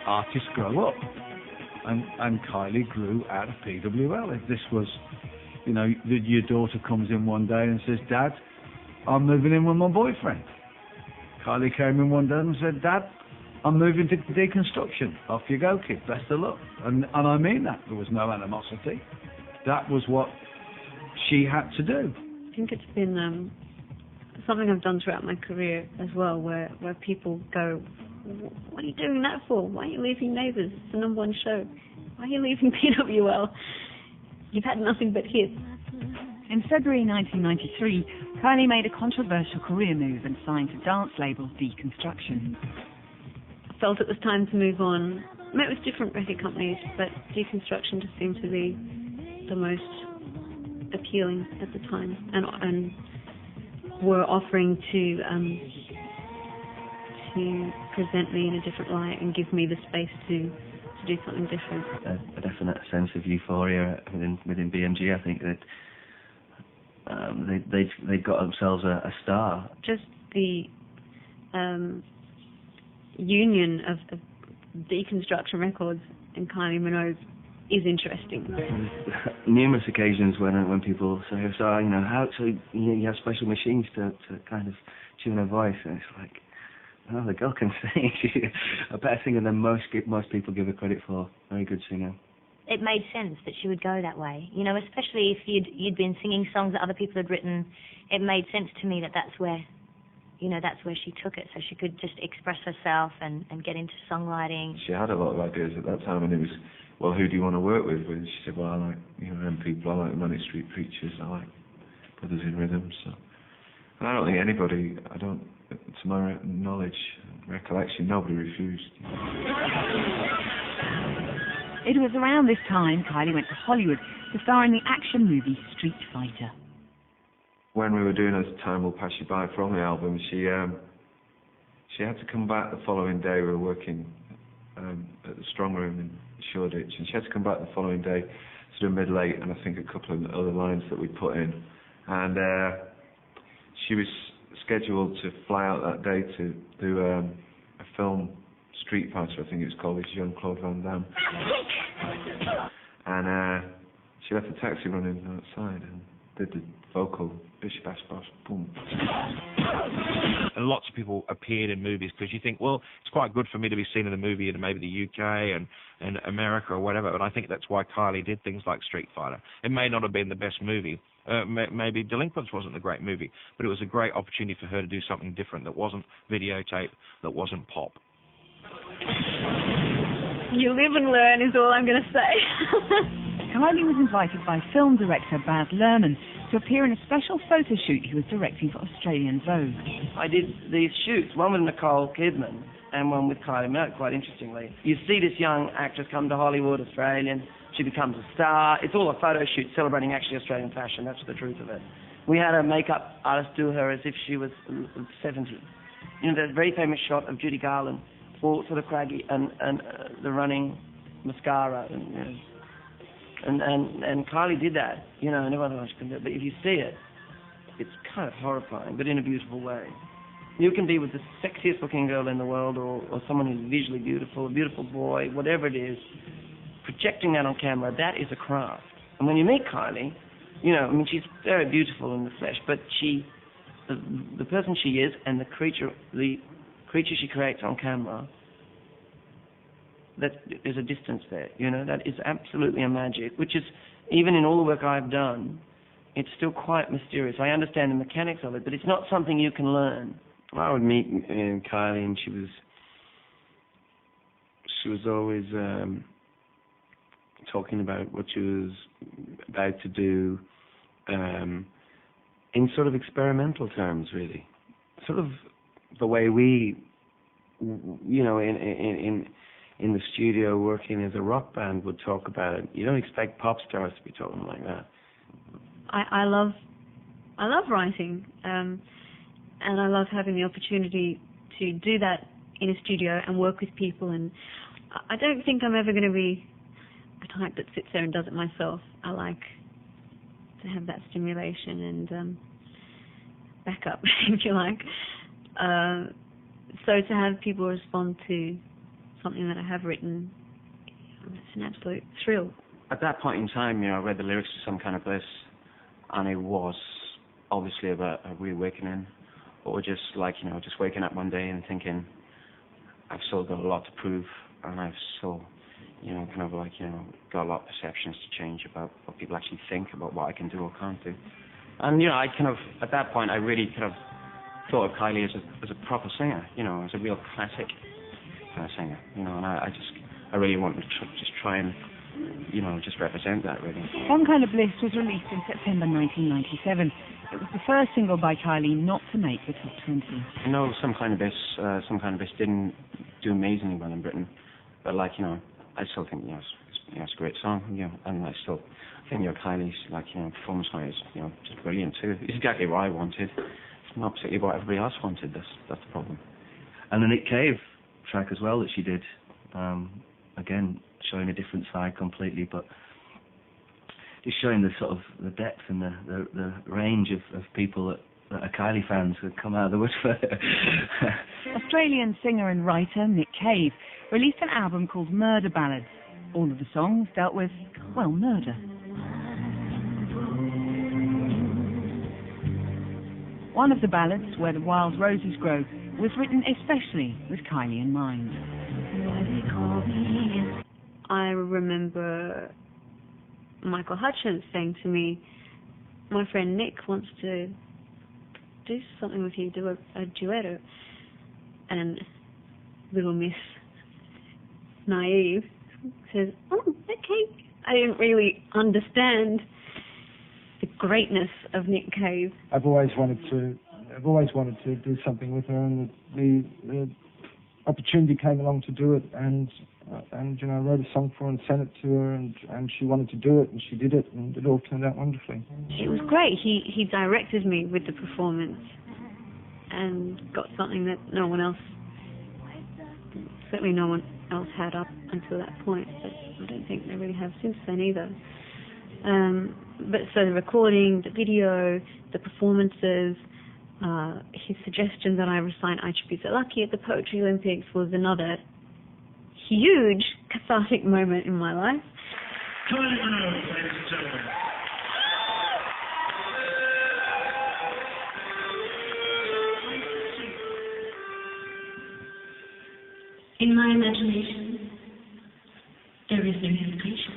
artists grow up. And Kylie grew out of PWL. If this was, you know, your daughter comes in one day and says, Dad, I'm moving in with my boyfriend. Kylie came in one day and said, Dad, I'm moving to Deconstruction. Off you go, kid. Best of luck. And I mean that. There was no animosity. That was what she had to do. I think it's been something I've done throughout my career as well, where people go, what are you doing that for? Why are you leaving Neighbours? It's the #1 show. Why are you leaving PWL? You've had nothing but hits. In February 1993, Kylie made a controversial career move and signed to dance label Deconstruction. I felt it was time to move on. I met with different record companies, but Deconstruction just seemed to be the most appealing at the time, and were offering to present me in a different light and give me the space to do something different. A definite sense of euphoria within BMG. I think that they got themselves a star. Just the union of Deconstruction Records and Kylie Minogue is interesting. Numerous occasions when people say, so you know, you have special machines to kind of tune her voice, and it's like, oh, the girl can sing. She's a better singer than most people give her credit for. Very good singer. It made sense that she would go that way, you know, especially if you'd been singing songs that other people had written. It made sense to me that that's where she took it, so she could just express herself and get into songwriting. She had a lot of ideas at that time, and it was, well, who do you want to work with? And she said, well, I like, you know, them people, I like the Manic Street Preachers, I like Brothers in Rhythm. So, and I don't think anybody, to my knowledge, recollection, nobody refused. It was around this time Kylie went to Hollywood to star in the action movie Street Fighter. When we were doing As Time Will Pass You By from the album, she had to come back the following day. We were working at the Strong Room in Shoreditch, and she had to come back the following day to do mid-late and I think a couple of other lines that we put in. And she was scheduled to fly out that day to do a film, Street Fighter, I think it was called, with Jean-Claude Van Damme. And she left the taxi running outside and did the vocal, bish bash bash, boom. And lots of people appeared in movies because you think, well, it's quite good for me to be seen in a movie in maybe the UK and America or whatever, but I think that's why Kylie did things like Street Fighter. It may not have been the best movie. Maybe Delinquents wasn't a great movie, but it was a great opportunity for her to do something different that wasn't videotape, that wasn't pop. You live and learn is all I'm going to say. Kylie was invited by film director Baz Luhrmann to appear in a special photo shoot he was directing for Australian Vogue. I did these shoots, one with Nicole Kidman and one with Kylie Minogue, quite interestingly. You see this young actress come to Hollywood, Australian, she becomes a star. It's all a photo shoot celebrating actually Australian fashion, that's the truth of it. We had a makeup artist do her as if she was 70. You know, there's a very famous shot of Judy Garland, all sort of craggy, and the running mascara, and you know. And Kylie did that, you know, and everyone thought she couldn't do it. But if you see it, it's kind of horrifying, but in a beautiful way. You can be with the sexiest looking girl in the world or someone who's visually beautiful, a beautiful boy, whatever it is, projecting that on camera, that is a craft. And when you meet Kylie, you know, I mean, she's very beautiful in the flesh, but the person she is and the creature she creates on camera, that there's a distance there, you know, that is absolutely a magic, which is, even in all the work I've done, it's still quite mysterious. I understand the mechanics of it, but it's not something you can learn. I would meet Kylie, and she was always talking about what she was about to do in sort of experimental terms, really. Sort of the way we, you know, in the studio working as a rock band would talk about it. You don't expect pop stars to be talking like that. I love writing, and I love having the opportunity to do that in a studio and work with people. And I don't think I'm ever going to be the type that sits there and does it myself. I like to have that stimulation and backup, if you like. So to have people respond to something that I have written, it's an absolute thrill. At that point in time, I read the lyrics to Some Kind of Bliss, and it was obviously about a reawakening, or just just waking up one day and thinking, I've still got a lot to prove, and I've still, got a lot of perceptions to change about what people actually think about what I can do or can't do. And, I at that point, I really thought of Kylie as a proper singer, as a real classic kind of singer, and I really wanted to just try and, just represent that, really. Some Kind of Bliss was released in September 1997. It was the first single by Kylie not to make the top 20. Some Kind of Bliss didn't do amazingly well in Britain, but I still think it's a great song, and I still think Kylie's performance-wise, just brilliant too. It's exactly what I wanted. It's not particularly what everybody else wanted. That's the problem. And the Nick Cave track as well that she did, again showing a different side completely, but just showing the sort of the depth and the range of people that are Kylie fans who come out of the wood for her. Australian singer and writer Nick Cave released an album called Murder Ballads. All of the songs dealt with, murder. One of the ballads, Where the Wild Roses Grow, was written especially with Kylie in mind. I remember Michael Hutchence saying to me, my friend Nick wants to do something with you, do a duetto. And little Miss Naive says, oh, okay. I didn't really understand the greatness of Nick Cave. I've always wanted to do something with her, and the opportunity came along to do it, and I wrote a song for her and sent it to her, and she wanted to do it, and she did it, and it all turned out wonderfully. It was great. He directed me with the performance and got something that certainly no one else had up until that point, but I don't think they really have since then either. But so the recording, the video, the performances, his suggestion that I recite I Should Be So Lucky at the Poetry Olympics was another huge cathartic moment in my life. Kylie Minogue, ladies and gentlemen. In my imagination, there is no hesitation.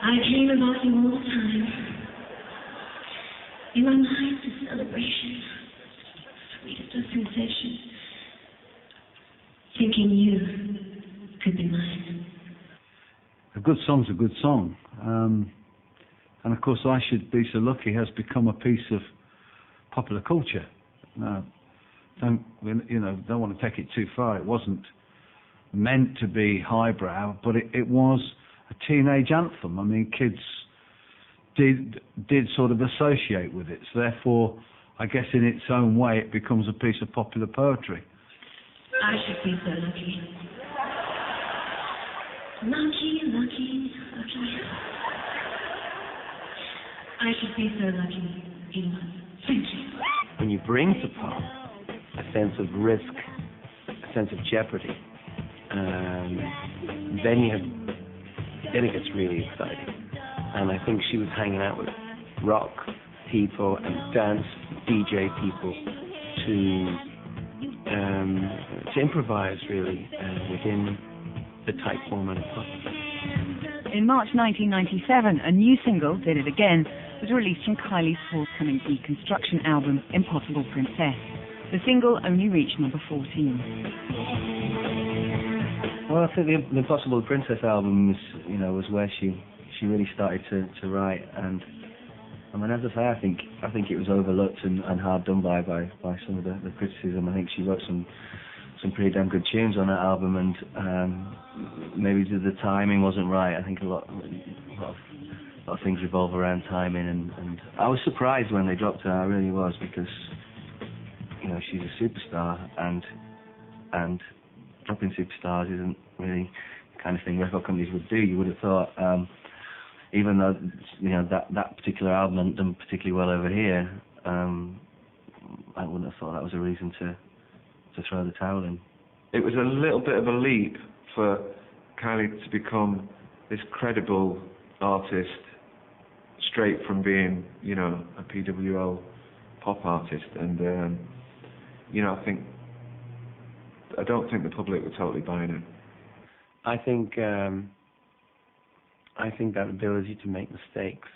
I dream about you all the time. In my mind, it's a celebration, sweetest of sensations. Thinking you could be mine. A good song's a good song. And of course, I Should Be So Lucky has become a piece of popular culture. Don't want to take it too far. It wasn't meant to be highbrow, but it was a teenage anthem. I mean, kids did sort of associate with it. So therefore, I guess in its own way, it becomes a piece of popular poetry. I should be so lucky. Lucky, lucky, lucky. I should be so lucky in love. Thank you. When you bring to pop a sense of risk, a sense of jeopardy, then it gets really exciting. And I think she was hanging out with rock people and dance DJ people to improvise really within the tight format of pop. In March 1997, a new single, Did It Again, was released from Kylie's forthcoming Deconstruction album, Impossible Princess. The single only reached number 14. Well, I think the Impossible Princess album was where she really started to write, and I mean, as I say, I think it was overlooked and hard done by some of the criticism. I think she wrote some pretty damn good tunes on that album, and maybe the timing wasn't right. I think a lot of things revolve around timing, and I was surprised when they dropped her. I really was, because she's a superstar, and dropping superstars isn't really the kind of thing record companies would do. You would have thought, even though that particular album hadn't done particularly well over here, I wouldn't have thought that was a reason to throw the towel in. it was a little bit of a leap for Kylie to become this credible artist straight from being, you know, a PWL pop artist. And, you know, I don't think the public were totally buying it. I think that ability to make mistakes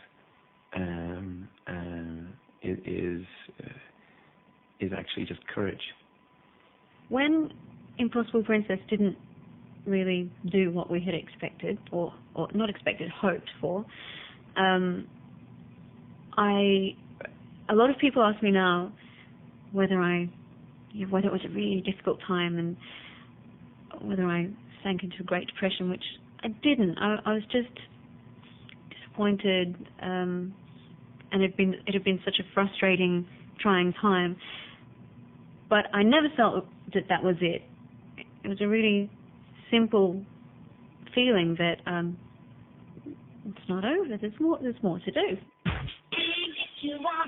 is actually just courage. When Impossible Princess didn't really do what we had expected, or not expected, hoped for, a lot of people ask me now whether it was a really difficult time and whether I sank into a Great Depression, which I didn't. I was just disappointed, and it had been such a frustrating, trying time. But I never felt that was it. It was a really simple feeling that it's not over. There's more to do. If you want